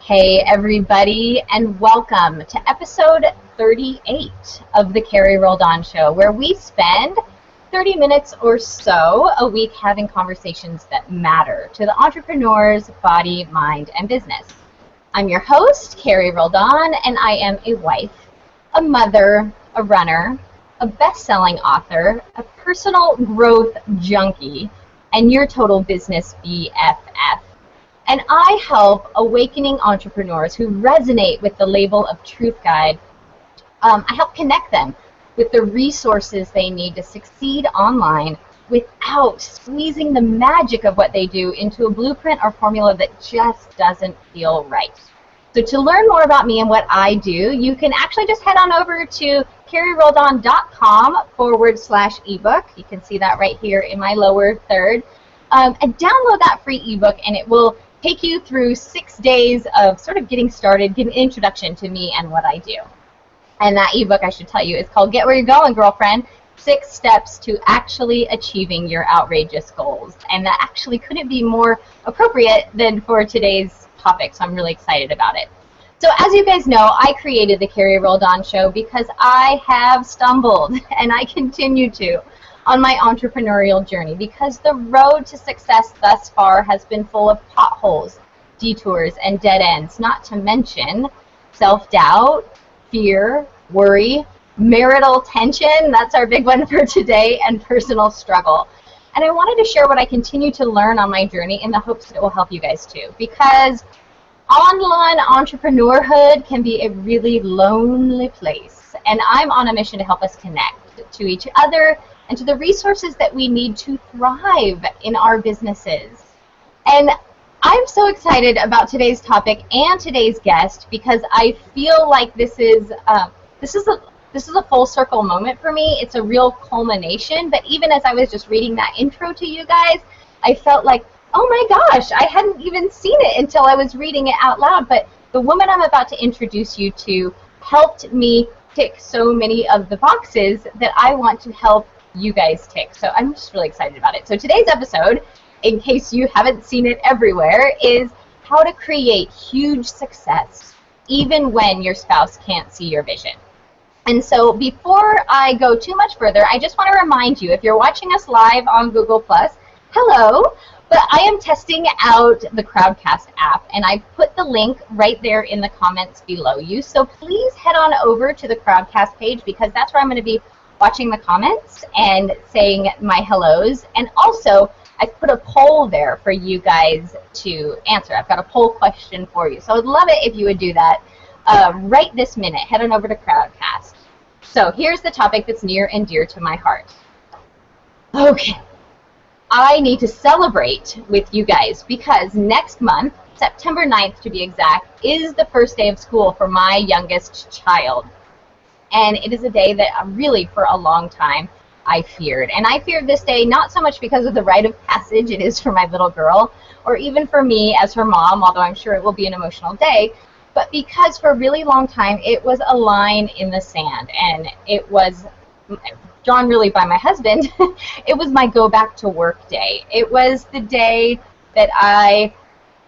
Hey everybody, and welcome to episode 38 of the Carrie Roldan Show, where we spend 30 minutes or so a week having conversations that matter to the entrepreneur's body, mind, and business. I'm your host, Carrie Roldan, and I am a wife, a mother, a runner, a best-selling author, a personal growth junkie, and your total business BFF. And I help awakening entrepreneurs who resonate with the label of Truth Guide. I help connect them with the resources they need to succeed online without squeezing the magic of what they do into a blueprint or formula that just doesn't feel right. So to learn more about me and what I do, you can actually just head on over to carrieroldan.com/ebook. You can see that right here in my lower third. And download that free ebook, and it will take you through 6 days of sort of getting started, get an introduction to me and what I do. And that ebook, I should tell you, is called Get Where You're Going, Girlfriend, 6 Steps to Actually Achieving Your Outrageous Goals. And that actually couldn't be more appropriate than for today's topic, so I'm really excited about it. So as you guys know, I created the Carrie Roldan Show because I have stumbled, and I continue to, on my entrepreneurial journey, because the road to success thus far has been full of potholes, detours, and dead ends, not to mention self-doubt, fear, worry, marital tension, that's our big one for today, and personal struggle. And I wanted to share what I continue to learn on my journey in the hopes that it will help you guys too, because online entrepreneurhood can be a really lonely place, and I'm on a mission to help us connect to each other and to the resources that we need to thrive in our businesses. And I'm so excited about today's topic and today's guest because I feel like this is a full circle moment for me. It's a real culmination. But even as I was just reading that intro to you guys, I felt like, oh my gosh, I hadn't even seen it until I was reading it out loud. But the woman I'm about to introduce you to helped me tick so many of the boxes that I want to help you guys tick. So I'm just really excited about it. So today's episode, in case you haven't seen it everywhere, is how to create huge success even when your spouse can't see your vision. And so before I go too much further, I just want to remind you, if you're watching us live on Google+, hello, but I am testing out the Crowdcast app, and I put the link right there in the comments below you. So please head on over to the Crowdcast page, because that's where I'm going to be watching the comments and saying my hellos. And also, I've put a poll there for you guys to answer. I've got a poll question for you. So I'd love it if you would do that right this minute. Head on over to Crowdcast. So here's the topic that's near and dear to my heart. Okay. I need to celebrate with you guys because next month, September 9th to be exact, is the first day of school for my youngest child. And it is a day that really for a long time I feared. And I feared this day not so much because of the rite of passage it is for my little girl, or even for me as her mom, although I'm sure it will be an emotional day, but because for a really long time it was a line in the sand, and it was drawn really by my husband. It was my go back to work day. It was the day that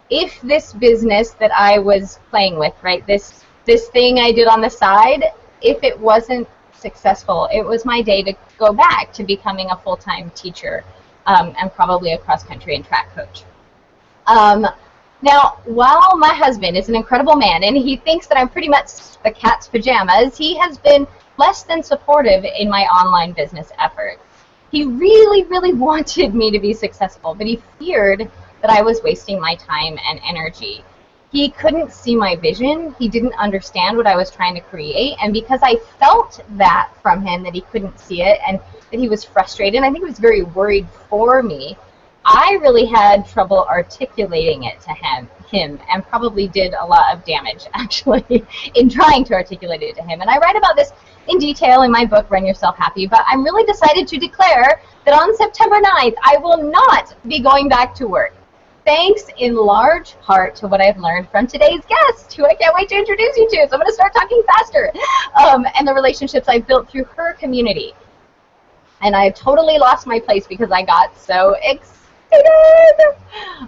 if this business that I was playing with, right, this thing I did on the side, if it wasn't successful, it was my day to go back to becoming a full-time teacher and probably a cross-country and track coach. Now, while my husband is an incredible man and he thinks that I'm pretty much the cat's pajamas, he has been less than supportive in my online business efforts. He really, really wanted me to be successful, but he feared that I was wasting my time and energy. He couldn't see my vision. He didn't understand what I was trying to create. And because I felt that from him, that he couldn't see it and that he was frustrated, and I think he was very worried for me, I really had trouble articulating it to him and probably did a lot of damage, actually, in trying to articulate it to him. And I write about this in detail in my book, Run Yourself Happy, but I'm really decided to declare that on September 9th, I will not be going back to work. Thanks in large part to what I've learned from today's guest, who I can't wait to introduce you to. So I'm going to start talking faster. And the relationships I've built through her community. And I totally lost my place because I got so excited.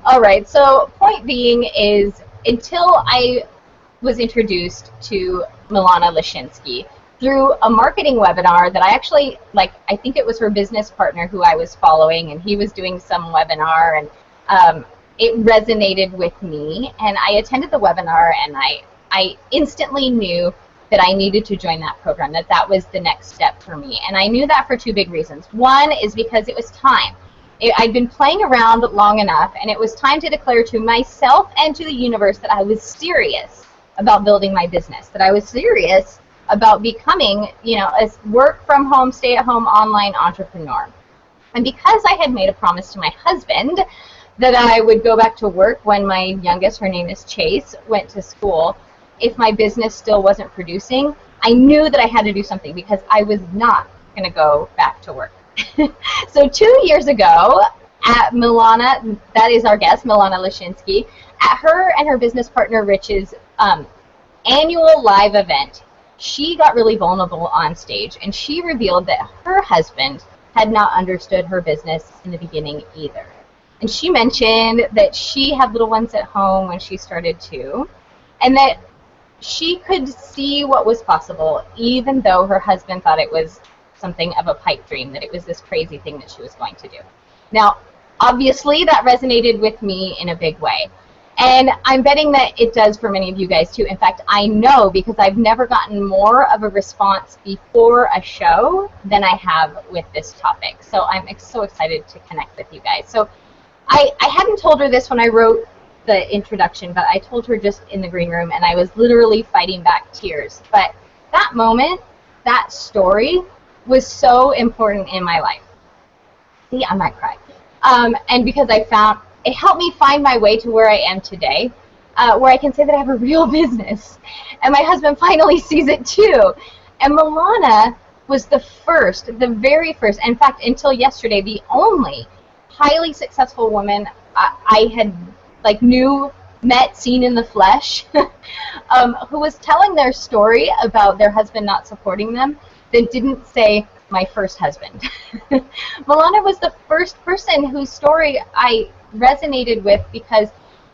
All right, so point being is until I was introduced to Milana Lashinsky through a marketing webinar that I actually, I think it was her business partner who I was following, and he was doing some webinar, and it resonated with me, and I attended the webinar, and I instantly knew that I needed to join that program, that was the next step for me. And I knew that for two big reasons. One is because it was time. I'd been playing around long enough, and it was time to declare to myself and to the universe that I was serious about building my business, that I was serious about becoming, a work from home, stay at home online entrepreneur. And because I had made a promise to my husband that I would go back to work when my youngest, her name is Chase, went to school, if my business still wasn't producing, I knew that I had to do something because I was not going to go back to work. So 2 years ago at Milana, that is our guest, Milana Lashinsky, at her and her business partner Rich's annual live event, she got really vulnerable on stage, and she revealed that her husband had not understood her business in the beginning either. And she mentioned that she had little ones at home when she started too, and that she could see what was possible, even though her husband thought it was something of a pipe dream, that it was this crazy thing that she was going to do. Now, obviously, that resonated with me in a big way. And I'm betting that it does for many of you guys too. In fact, I know, because I've never gotten more of a response before a show than I have with this topic. So I'm so excited to connect with you guys. So I hadn't told her this when I wrote the introduction, but I told her just in the green room, and I was literally fighting back tears. But that moment, that story, was so important in my life. See, I might cry. And because it helped me find my way to where I am today, where I can say that I have a real business. And my husband finally sees it too. And Milana was the very first, in fact, until yesterday, the only highly successful woman I had met, seen in the flesh, who was telling their story about their husband not supporting them, that didn't say, my first husband. Milana was the first person whose story I resonated with, because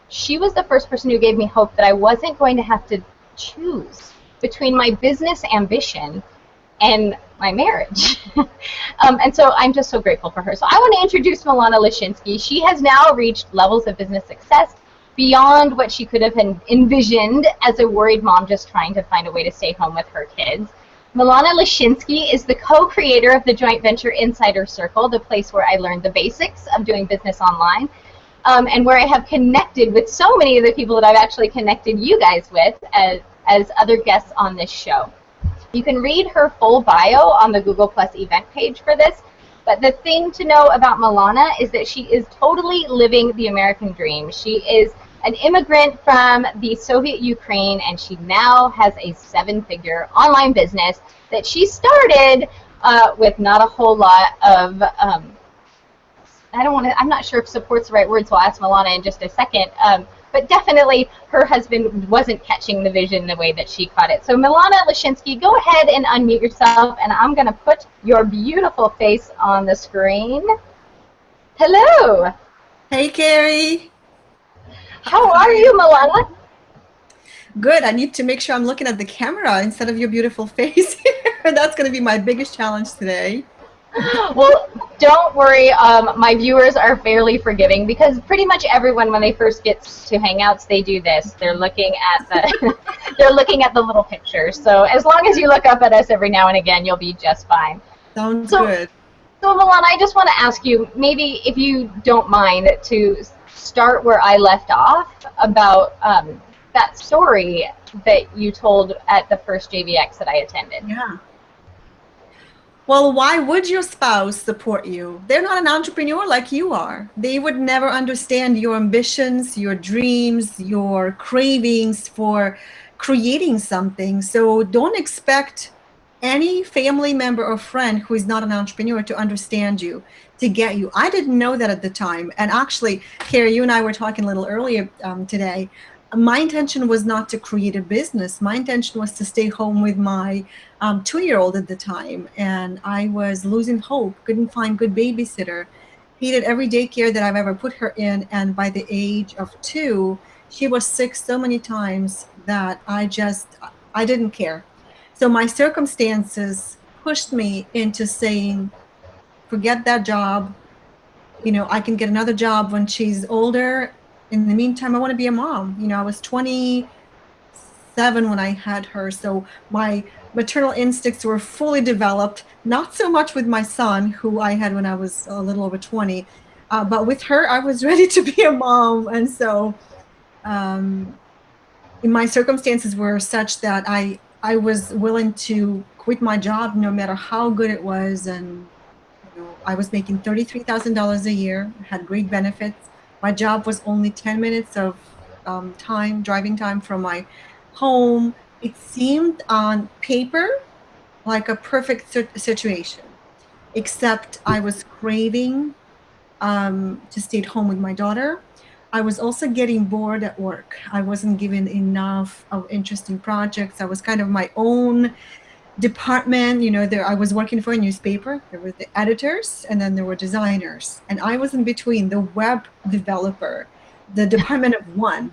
she was the first person who gave me hope that I wasn't going to have to choose between my business ambition and my marriage. And so I'm just so grateful for her. So I want to introduce Milana Lashinsky. She has now reached levels of business success beyond what she could have envisioned as a worried mom just trying to find a way to stay home with her kids. Milana Lashinsky is the co-creator of the joint venture Insider Circle, the place where I learned the basics of doing business online, and where I have connected with so many of the people that I've actually connected you guys with as other guests on this show. You can read her full bio on the Google Plus event page for this, but the thing to know about Milana is that she is totally living the American dream. She is an immigrant from the Soviet Ukraine, and she now has a 7-figure online business that she started with not a whole lot of, I'm not sure if support's the right word, so I'll ask Milana in just a second, but definitely her husband wasn't catching the vision the way that she caught it. So Milana Lashinsky, go ahead and unmute yourself, and I'm going to put your beautiful face on the screen. Hello. Hey, Carrie. How are you, Malala? Good. I need to make sure I'm looking at the camera instead of your beautiful face. That's going to be my biggest challenge today. Well, don't worry. My viewers are fairly forgiving, because pretty much everyone, when they first get to Hangouts, they do this. They're looking at the little pictures. So as long as you look up at us every now and again, you'll be just fine. Sounds good. So Milan, I just want to ask you, maybe if you don't mind, to start where I left off about that story that you told at the first JVX that I attended. Yeah. Well, why would your spouse support you? They're not an entrepreneur like you are. They would never understand your ambitions, your dreams, your cravings for creating something. So don't expect any family member or friend who is not an entrepreneur to understand you, to get you. I didn't know that at the time. And actually, Carrie, you and I were talking a little earlier today. My intention was not to create a business. My intention was to stay home with my 2-year-old at the time. And I was losing hope, couldn't find good babysitter, hated every daycare that I've ever put her in. And by the age of 2, She was sick so many times that I didn't care. So my circumstances pushed me into saying, forget that job. You know, I can get another job when she's older. In the meantime, I want to be a mom. You know, I was 27 when I had her. So my maternal instincts were fully developed, not so much with my son, who I had when I was a little over 20. But with her, I was ready to be a mom. And so um, my circumstances were such that I was willing to quit my job no matter how good it was. And I was making $33,000 a year, had great benefits. My job was only 10 minutes of driving time from my home. It seemed on paper like a perfect situation, except I was craving to stay at home with my daughter. I was also getting bored at work. I wasn't given enough of interesting projects. I was kind of my own department. There I was working for a newspaper. There were the editors, and then there were designers, and I was in between, the web developer, the department of one.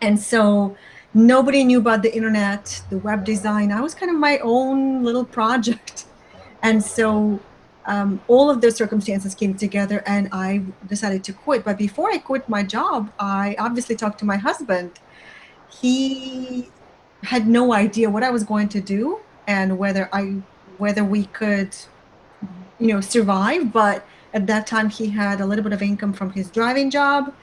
And so nobody knew about the internet, the web design. I was kind of my own little project. And so all of those circumstances came together, and I decided to quit. But before I quit my job, I obviously talked to my husband. He had no idea what I was going to do and whether we could, survive. But at that time, he had a little bit of income from his driving job,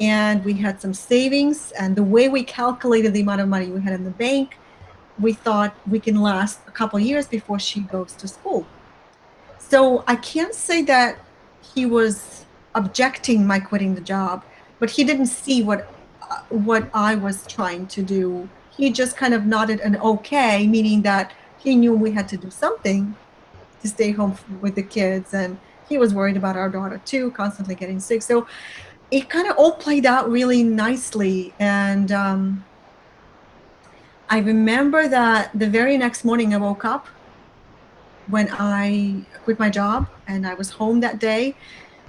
and we had some savings. And the way we calculated the amount of money we had in the bank, we thought we can last a couple of years before she goes to school. So I can't say that he was objecting my quitting the job, but he didn't see what I was trying to do. He just kind of nodded an okay, meaning that he knew we had to do something to stay home with the kids, and he was worried about our daughter too, constantly getting sick. So it kind of all played out really nicely. And I remember that the very next morning I woke up when I quit my job, and I was home that day,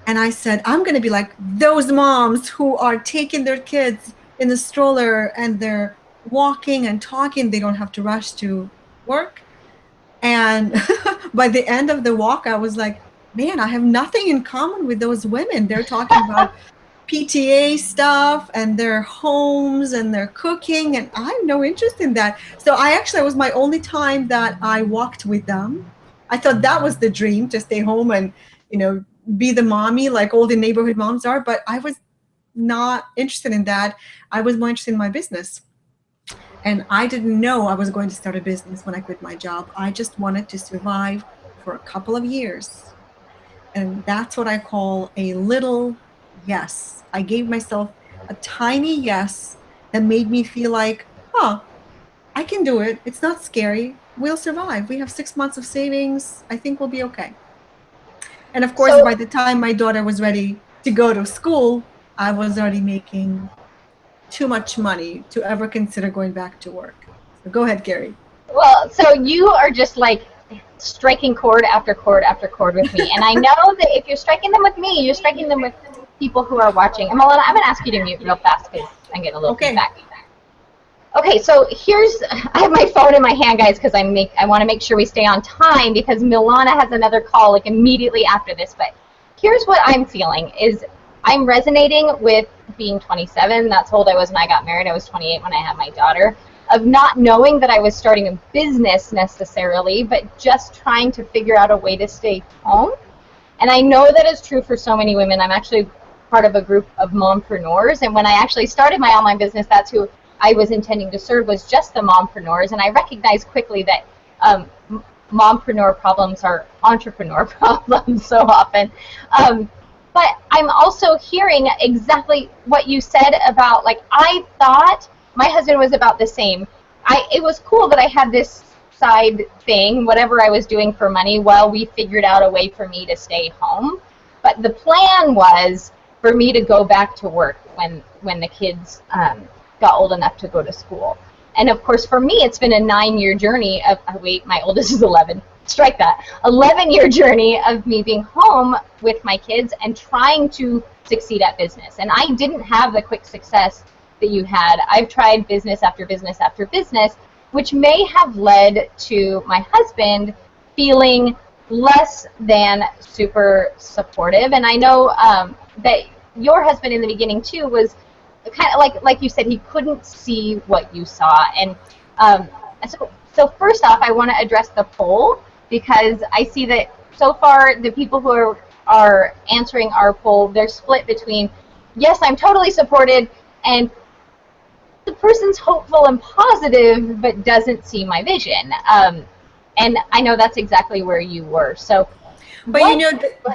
and I said, I'm going to be like those moms who are taking their kids in the stroller and they're walking and talking. They don't have to rush to work. And by the end of the walk, I was like, man, I have nothing in common with those women. They're talking about PTA stuff and their homes and their cooking, and I have no interest in that. So it was my only time that I walked with them. I thought that was the dream, to stay home and, be the mommy like all the neighborhood moms are, but I was not interested in that. I was more interested in my business. And I didn't know I was going to start a business when I quit my job. I just wanted to survive for a couple of years. And that's what I call a little yes. I gave myself a tiny yes that made me feel like, I can do it. It's not scary. We'll survive. We have 6 months of savings. I think we'll be okay. And of course, by the time my daughter was ready to go to school, I was already making too much money to ever consider going back to work. So go ahead, Gary. Well, so you are just like striking chord after chord after chord with me. And I know that if you're striking them with me, you're striking them with people who are watching. And Malala, I'm going to ask you to mute real fast because I'm getting a little feedback. Okay, so I have my phone in my hand, guys, because I want to make sure we stay on time because Milana has another call like immediately after this. But here's what I'm feeling is I'm resonating with being 27. That's how old I was when I got married. I was 28 when I had my daughter. Of not knowing that I was starting a business necessarily, but just trying to figure out a way to stay home. And I know that is true for so many women. I'm actually part of a group of mompreneurs. And when I actually started my online business, that's who I was intending to serve, was just the mompreneurs. And I recognized quickly that mompreneur problems are entrepreneur problems so often. But I'm also hearing exactly what you said about, like, I thought my husband was about the same. It was cool that I had this side thing, whatever I was doing for money, while we figured out a way for me to stay home. But the plan was for me to go back to work when the kids got old enough to go to school. And of course, for me, it's been a 9-year journey of, my oldest is 11. Strike that. 11-year journey of me being home with my kids and trying to succeed at business. And I didn't have the quick success that you had. I've tried business after business after business, which may have led to my husband feeling less than super supportive. And I know that your husband in the beginning too was kind of like you said, he couldn't see what you saw. And so first off, I want to address the poll, because I see that so far the people who are answering our poll, they're split between yes, I'm totally supported, and the person's hopeful and positive but doesn't see my vision. And I know that's exactly where you were. So, but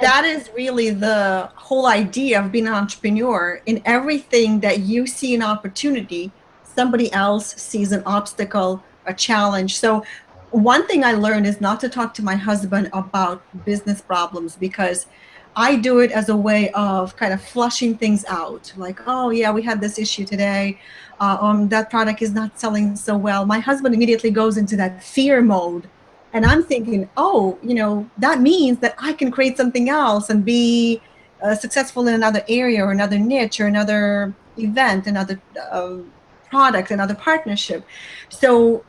that is really the whole idea of being an entrepreneur. In everything that you see an opportunity, somebody else sees an obstacle, a challenge. So one thing I learned is not to talk to my husband about business problems, because I do it as a way of kind of flushing things out. Like, oh yeah, we had this issue today. That product is not selling so well. My husband immediately goes into that fear mode. And I'm thinking, oh, that means that I can create something else and be successful in another area or another niche or another event, another product, another partnership. So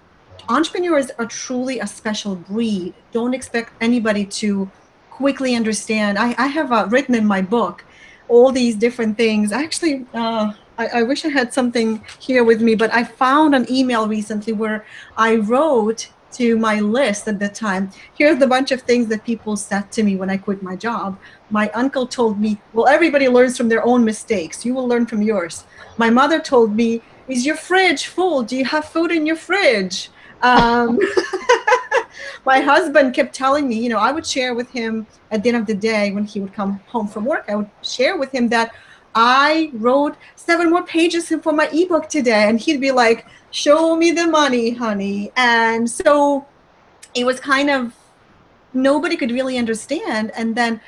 entrepreneurs are truly a special breed. Don't expect anybody to quickly understand. I have written in my book all these different things. Actually, I wish I had something here with me, but I found an email recently where I wrote to my list at the time. Here's the bunch of things that people said to me when I quit my job. My uncle told me, well, everybody learns from their own mistakes. You will learn from yours. My mother told me, is your fridge full? Do you have food in your fridge? My husband kept telling me, I would share with him at the end of the day when he would come home from work, I would share with him that I wrote 7 more pages for my ebook today. And he'd be like, show me the money, honey. And so it was kind of, nobody could really understand. And then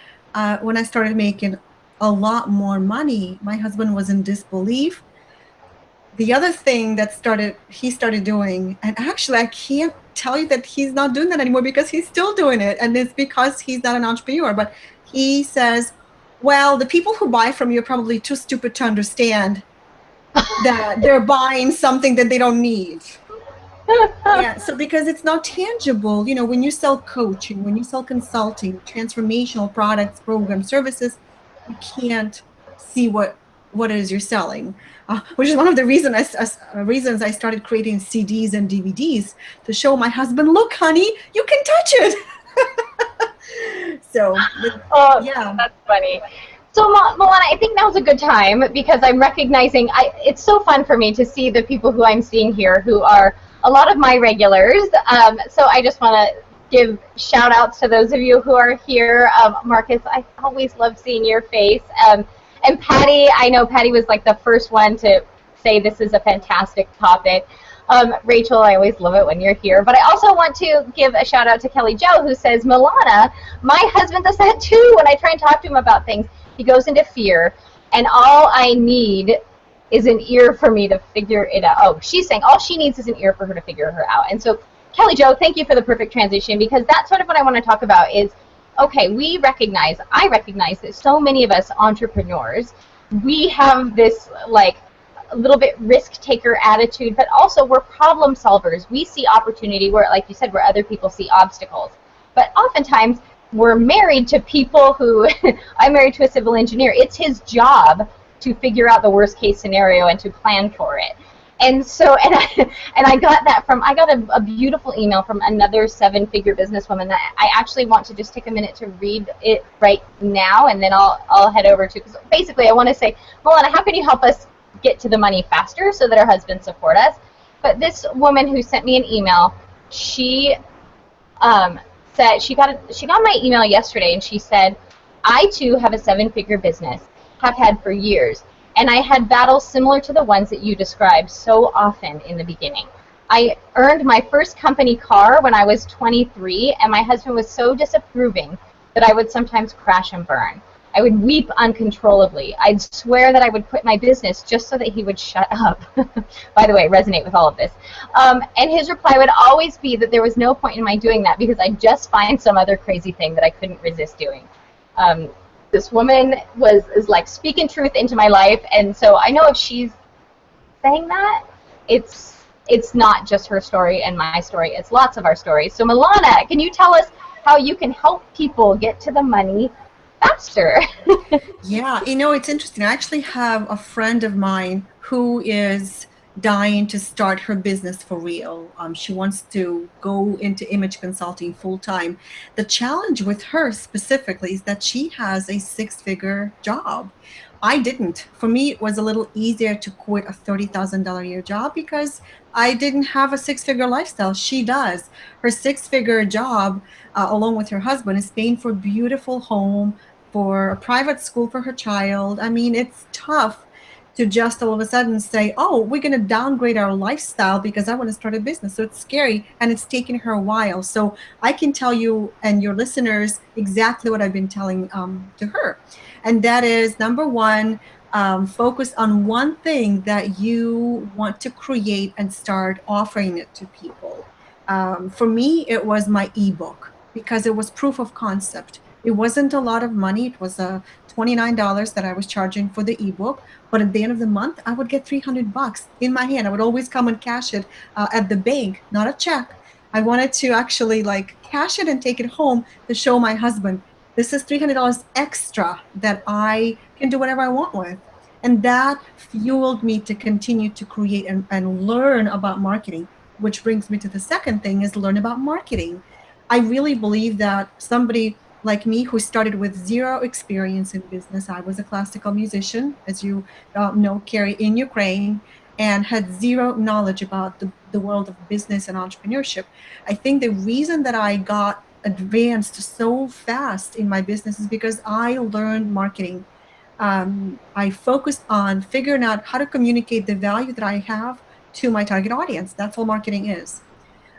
when I started making a lot more money, my husband was in disbelief. The other thing that he started doing, and actually I can't tell you that he's not doing that anymore because he's still doing it. And it's because he's not an entrepreneur, but he says, well, the people who buy from you are probably too stupid to understand that they're buying something that they don't need. Yeah, so because it's not tangible, when you sell coaching, when you sell consulting, transformational products, programs, services, you can't see what it is you're selling, which is one of the reasons I started creating CDs and DVDs to show my husband, look, honey, you can touch it. So, yeah. That's funny. So, Milana, I think now's a good time because I'm recognizing it's so fun for me to see the people who I'm seeing here who are a lot of my regulars. So I just want to give shout outs to those of you who are here. Marcus, I always love seeing your face. And Patty, I know Patty was like the first one to say this is a fantastic topic. Rachel, I always love it when you're here. But I also want to give a shout out to Kelly Jo, who says, Milana, my husband does that too. When I try and talk to him about things, he goes into fear, and all I need is an ear for me to figure it out. Oh, she's saying all she needs is an ear for her to figure her out. And so, Kelly Jo, thank you for the perfect transition, because that's sort of what I want to talk about is, okay, I recognize that so many of us entrepreneurs, we have this like a little bit risk taker attitude, but also we're problem solvers. We see opportunity where, like you said, where other people see obstacles. But oftentimes we're married to people who, I'm married to a civil engineer. It's his job to figure out the worst case scenario and to plan for it. And so, and I got that I got a beautiful email from another 7-figure businesswoman that I actually want to just take a minute to read it right now, and then I'll head over to, because basically I want to say, Milana, how can you help us get to the money faster so that our husbands support us? But this woman who sent me an email, she said she got my email yesterday, and she said, I too have a 7-figure business, have had for years, and I had battles similar to the ones that you described so often in the beginning. I earned my first company car when I was 23, and my husband was so disapproving that I would sometimes crash and burn. I would weep uncontrollably. I'd swear that I would quit my business just so that he would shut up. By the way, resonate with all of this. And his reply would always be that there was no point in my doing that because I'd just find some other crazy thing that I couldn't resist doing. This woman is like speaking truth into my life, and so I know if she's saying that, it's not just her story and my story. It's lots of our stories. So Milana, can you tell us how you can help people get to the money faster? Yeah, it's interesting. I actually have a friend of mine who is dying to start her business for real. She wants to go into image consulting full time. The challenge with her specifically is that she has a six-figure job. I didn't. For me, it was a little easier to quit a $30,000 a year job because I didn't have a six-figure lifestyle. She does. Her six-figure job, along with her husband, is paying for a beautiful home, for a private school for her child. I mean, it's tough to just all of a sudden say, oh, we're going to downgrade our lifestyle because I want to start a business. So it's scary, and it's taken her a while. So I can tell you and your listeners exactly what I've been telling to her. And that is, number one, focus on one thing that you want to create and start offering it to people. For me, it was my ebook because it was proof of concept. It wasn't a lot of money. It was $29 that I was charging for the ebook. But at the end of the month, I would get $300 in my hand. I would always come and cash it at the bank, not a check. I wanted to actually like cash it and take it home to show my husband, this is $300 extra that I can do whatever I want with. And that fueled me to continue to create and learn about marketing, which brings me to the second thing is learn about marketing. I really believe that somebody like me who started with zero experience in business, I was a classical musician, as you know, Carrie, in Ukraine, and had zero knowledge about the world of business and entrepreneurship. I think the reason that I got advanced so fast in my business is because I learned marketing. I focused on figuring out how to communicate the value that I have to my target audience. That's all marketing is.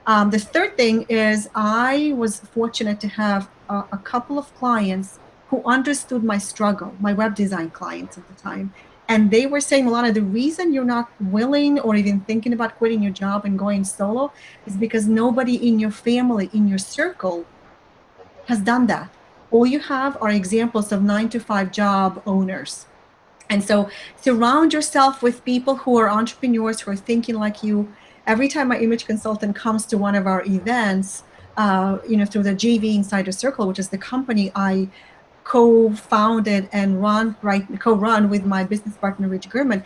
The third thing is I was fortunate to have a couple of clients who understood my struggle, my web design clients at the time. And they were saying, Milana, the reason you're not willing or even thinking about quitting your job and going solo is because nobody in your family, in your circle, has done that. All you have are examples of 9-to-5 job owners. And so surround yourself with people who are entrepreneurs, who are thinking like you. Every time my image consultant comes to one of our events, through the JV Insider Circle, which is the company I co-founded and co-run with my business partner, Rich Gurman.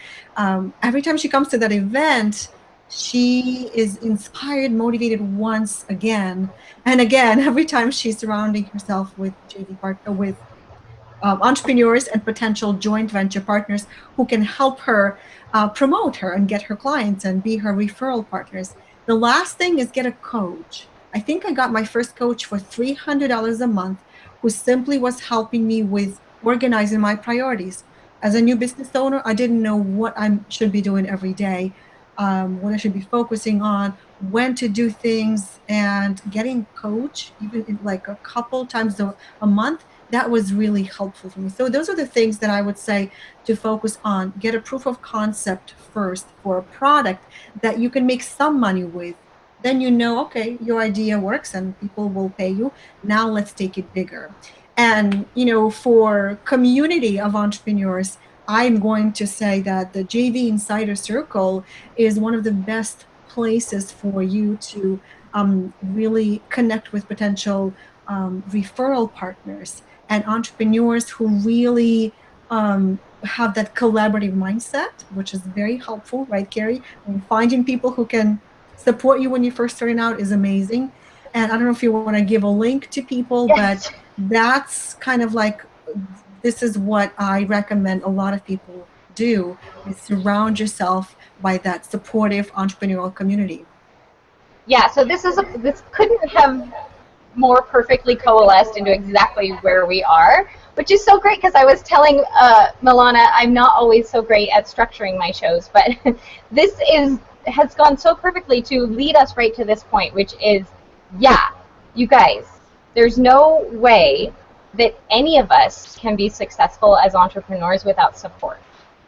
Every time she comes to that event, she is inspired, motivated once again. And again, every time she's surrounding herself with JV partner, with entrepreneurs and potential joint venture partners who can help her promote her and get her clients and be her referral partners. The last thing is get a coach. I think I got my first coach for $300 a month who simply was helping me with organizing my priorities. As a new business owner, I didn't know what I should be doing every day, what I should be focusing on, when to do things, and getting coach even like a couple times a month, that was really helpful for me. So those are the things that I would say to focus on. Get a proof of concept first for a product that you can make some money with. Then okay, your idea works and people will pay you. Now let's take it bigger. And, for community of entrepreneurs, I'm going to say that the JV Insider Circle is one of the best places for you to really connect with potential referral partners and entrepreneurs who really have that collaborative mindset, which is very helpful, right, Carrie? And finding people who can support you when you're first starting out is amazing. And I don't know if you want to give a link to people, Yes. but that's kind of like, this is what I recommend a lot of people do, is surround yourself by that supportive entrepreneurial community. Yeah, so this couldn't have more perfectly coalesced into exactly where we are, which is so great because I was telling Milana I'm not always so great at structuring my shows, but this has gone so perfectly to lead us right to this point, which is, yeah, you guys, there's no way that any of us can be successful as entrepreneurs without support.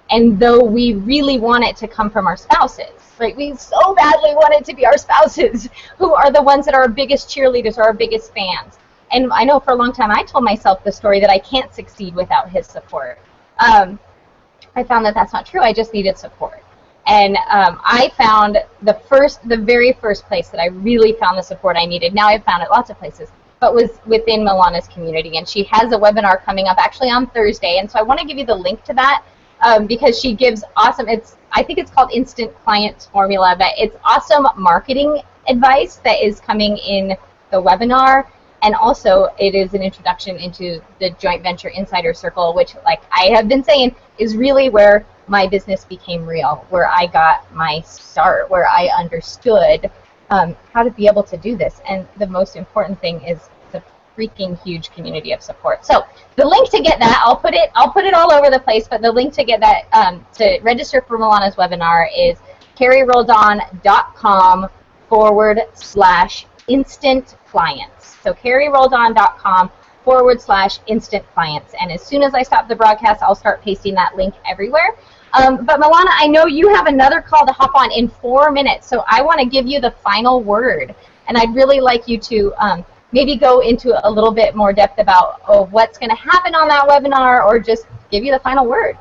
And though we really want it to come from our spouses, right? We so badly want it to be our spouses who are the ones that are our biggest cheerleaders or our biggest fans. And I know for a long time I told myself the story that I can't succeed without his support. I found that that's not true. I just needed support. And I found the very first place that I really found the support I needed. Now I've found it lots of places, but was within Milana's community. And she has a webinar coming up actually on Thursday. And so I want to give you the link to that because she gives awesome, I think it's called Instant Clients Formula, but it's awesome marketing advice that is coming in the webinar. And also it is an introduction into the joint venture insider circle, which, like I have been saying, is really where my business became real, where I got my start, where I understood how to be able to do this. And the most important thing is the freaking huge community of support. So the link to get that, I'll put it all over the place, but the link to get that, to register for Milana's webinar is carrieroldan.com/instant clients. So carrieroldan.com/instant clients. And as soon as I stop the broadcast, I'll start pasting that link everywhere. But Milana, I know you have another call to hop on in 4 minutes, so I want to give you the final word. And I'd really like you to maybe go into a little bit more depth about what's going to happen on that webinar, or just give you the final word.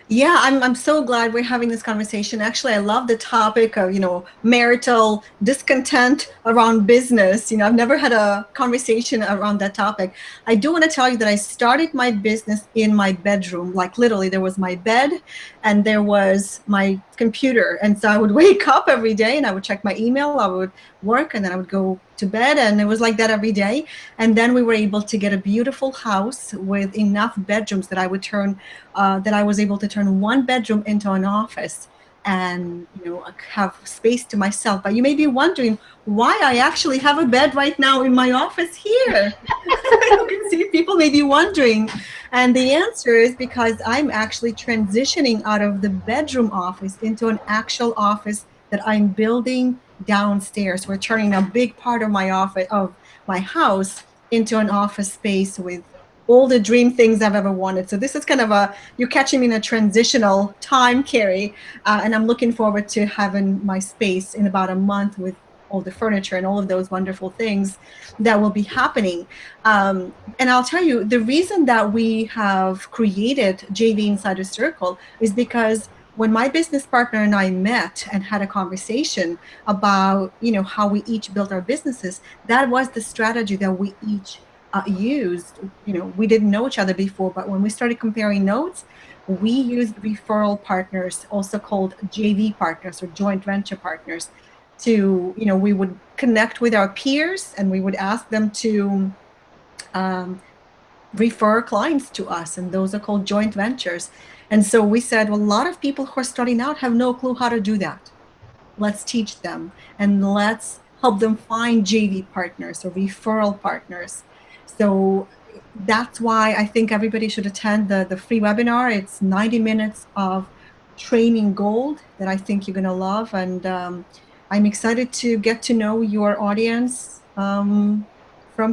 Yeah, I'm so glad we're having this conversation. Actually, I love the topic of, marital discontent around business. I've never had a conversation around that topic. I do want to tell you that I started my business in my bedroom. Like literally, there was my bed and there was my computer. And so I would wake up every day and I would check my email, I would work, and then I would go to bed, and it was like that every day. And then we were able to get a beautiful house with enough bedrooms that I was able to turn one bedroom into an office and have space to myself. But you may be wondering why I actually have a bed right now in my office here. You can see people may be wondering. And the answer is because I'm actually transitioning out of the bedroom office into an actual office that I'm building downstairs. We're turning a big part of my house into an office space with all the dream things I've ever wanted. So this is kind of you're catching me in a transitional time, Carrie, and I'm looking forward to having my space in about a month with all the furniture and all of those wonderful things that will be happening. And I'll tell you, the reason that we have created JV Insider Circle is because when my business partner and I met and had a conversation about, how we each built our businesses, that was the strategy that we each used. We didn't know each other before, but when we started comparing notes, we used referral partners, also called JV partners or joint venture partners, to, we would connect with our peers and we would ask them to refer clients to us, and those are called joint ventures. And so we said, well, a lot of people who are starting out have no clue how to do that. Let's teach them, and let's help them find JV partners or referral partners. So that's why I think everybody should attend the free webinar. It's 90 minutes of training gold that I think you're going to love. And I'm excited to get to know your audience from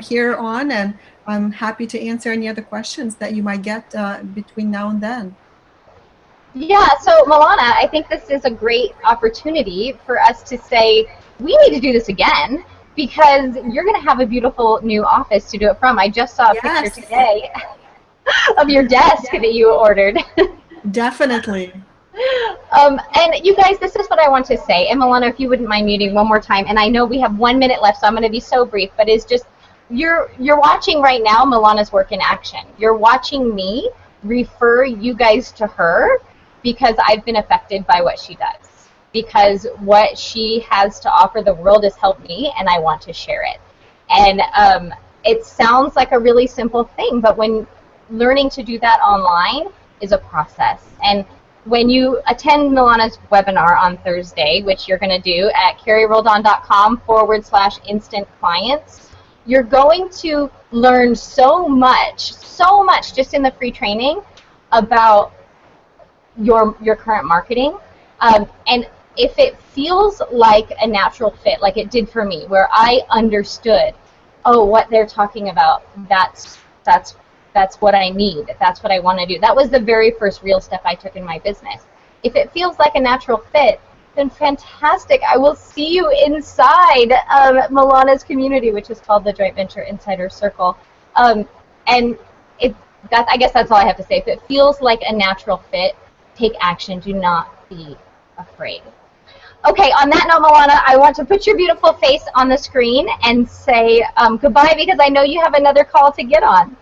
here on. And I'm happy to answer any other questions that you might get between now and then. Yeah, so Milana, I think this is a great opportunity for us to say, we need to do this again, because you're going to have a beautiful new office to do it from. I just saw a picture today of your desk that you ordered. Definitely. And you guys, this is what I want to say. And Milana, if you wouldn't mind muting one more time, and I know we have 1 minute left, so I'm going to be so brief, but it's just, you're watching right now Milana's work in action. You're watching me refer you guys to her, because I've been affected by what she does. Because what she has to offer the world has helped me, and I want to share it. And it sounds like a really simple thing, but when learning to do that online is a process. And when you attend Milana's webinar on Thursday, which you're going to do at carrieroldan.com/instant clients, you're going to learn so much just in the free training about your current marketing. And if it feels like a natural fit, like it did for me, where I understood, what they're talking about, that's what I need, that's what I want to do. That was the very first real step I took in my business. If it feels like a natural fit, then fantastic. I will see you inside Milana's community, which is called the Joint Venture Insider Circle. And I guess that's all I have to say. If it feels like a natural fit, take action. Do not be afraid. Okay, on that note, Milana, I want to put your beautiful face on the screen and say goodbye, because I know you have another call to get on.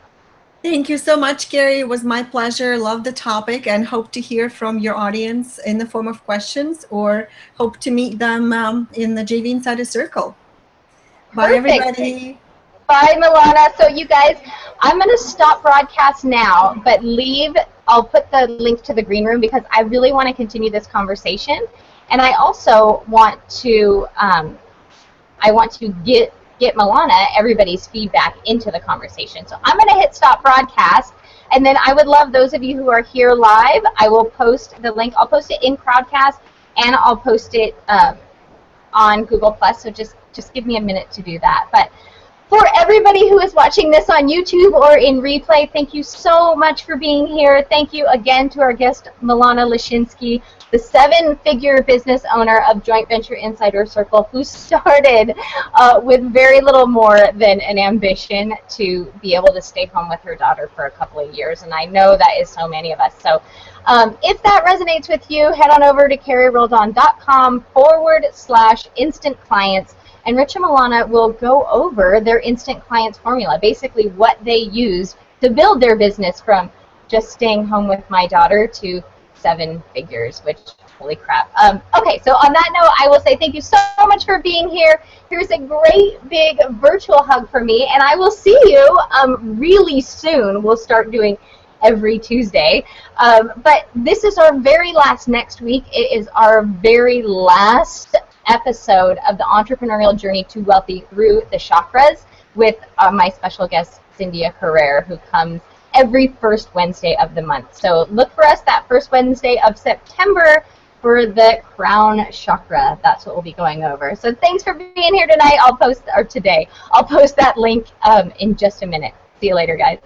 Thank you so much, Gary. It was my pleasure. Love the topic and hope to hear from your audience in the form of questions, or hope to meet them in the JV Insider Circle. Bye, everybody. Bye, Milana. So you guys, I'm going to stop broadcast now, but I'll put the link to the green room because I really want to continue this conversation. And I also want to get Milana, everybody's feedback into the conversation. So I'm going to hit stop broadcast, and then I would love those of you who are here live. I will post the link. I'll post it in Crowdcast, and I'll post it on Google+. So just give me a minute to do that. But for everybody who is watching this on YouTube or in replay, thank you so much for being here. Thank you again to our guest, Milana Leshinsky, the 7-figure business owner of Joint Venture Insider Circle, who started with very little more than an ambition to be able to stay home with her daughter for a couple of years. And I know that is so many of us. So if that resonates with you, head on over to carrieroldan.com/instant clients. And Rich and Milana will go over their instant clients formula, basically what they use to build their business from just staying home with my daughter to 7 figures, which, holy crap. Okay, so on that note, I will say thank you so much for being here. Here's a great big virtual hug for me, and I will see you really soon. We'll start doing every Tuesday. But this is our very last next week. It is our very last episode of the entrepreneurial journey to wealthy through the chakras with my special guest, Cynthia Carrere, who comes every first Wednesday of the month. So look for us that first Wednesday of September for the crown chakra. That's what we'll be going over. So thanks for being here tonight. I'll post that link in just a minute. See you later, guys.